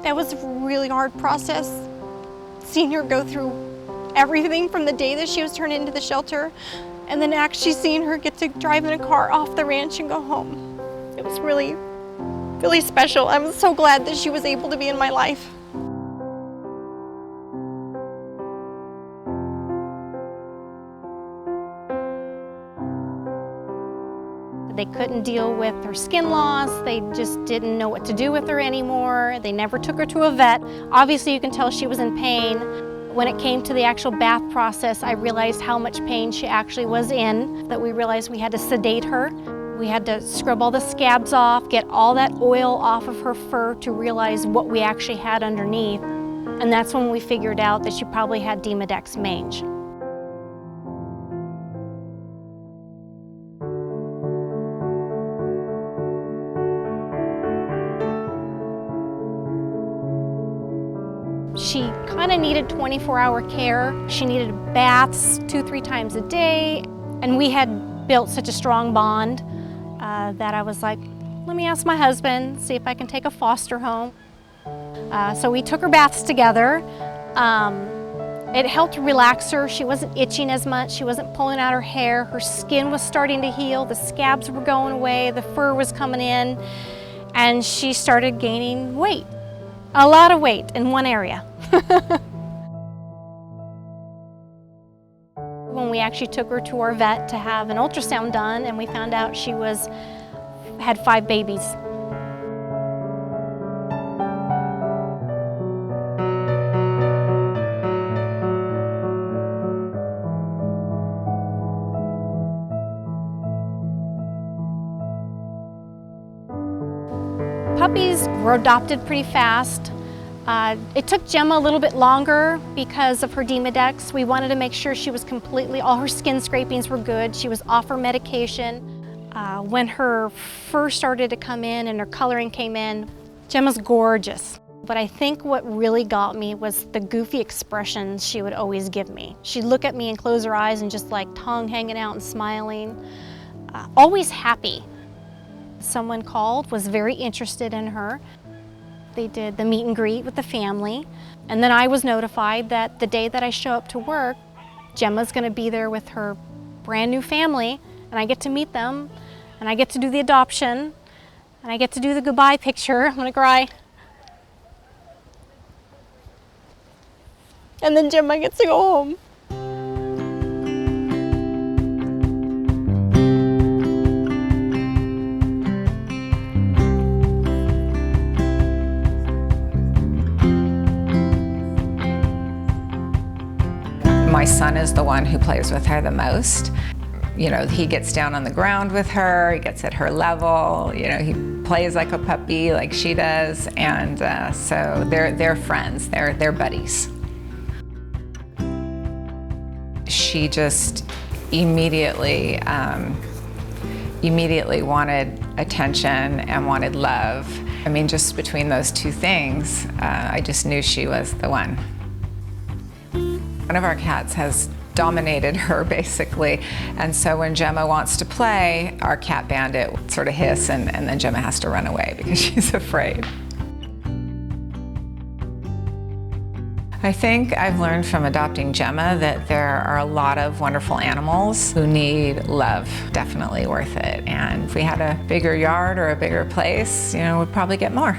That was a really hard process, seeing her go through everything from the day that she was turned into the shelter, and then actually seeing her get to drive in a car off the ranch and go home. It was really, really special. I'm so glad that she was able to be in my life. They couldn't deal with her skin loss. They just didn't know what to do with her anymore. They never took her to a vet. Obviously, you can tell she was in pain. When it came to the actual bath process, I realized how much pain she actually was in, that we realized we had to sedate her. We had to scrub all the scabs off, get all that oil off of her fur to realize what we actually had underneath. And that's when we figured out that she probably had Demodectic Mange. She kind of needed 24-hour care. She needed baths 2-3 times a day. And we had built such a strong bond that I was like, let me ask my husband, see if I can take a foster home. So we took her baths together. It helped relax her. She wasn't itching as much. She wasn't pulling out her hair. Her skin was starting to heal. The scabs were going away. The fur was coming in. And she started gaining weight. A lot of weight in one area. When we actually took her to our vet to have an ultrasound done, and we found out she had 5 babies. Puppies were adopted pretty fast. It took Gemma a little bit longer because of her Demodectic. We wanted to make sure she was all her skin scrapings were good. She was off her medication. When her fur started to come in and her coloring came in, Gemma's gorgeous. But I think what really got me was the goofy expressions she would always give me. She'd look at me and close her eyes and just like tongue hanging out and smiling. Always happy. Someone called, was very interested in her. They did the meet and greet with the family. And then I was notified that the day that I show up to work, Gemma's gonna be there with her brand new family, and I get to meet them, and I get to do the adoption, and I get to do the goodbye picture. I'm gonna cry. And then Gemma gets to go home. My son is the one who plays with her the most. You know, he gets down on the ground with her, he gets at her level, you know, he plays like a puppy like she does, and so they're friends, they're buddies. She just immediately wanted attention and wanted love. I mean, just between those two things, I just knew she was the one. One of our cats has dominated her, basically, and so when Gemma wants to play, our cat bandit sort of hiss, and then Gemma has to run away because she's afraid. I think I've learned from adopting Gemma that there are a lot of wonderful animals who need love. Definitely worth it, and if we had a bigger yard or a bigger place, you know, we'd probably get more.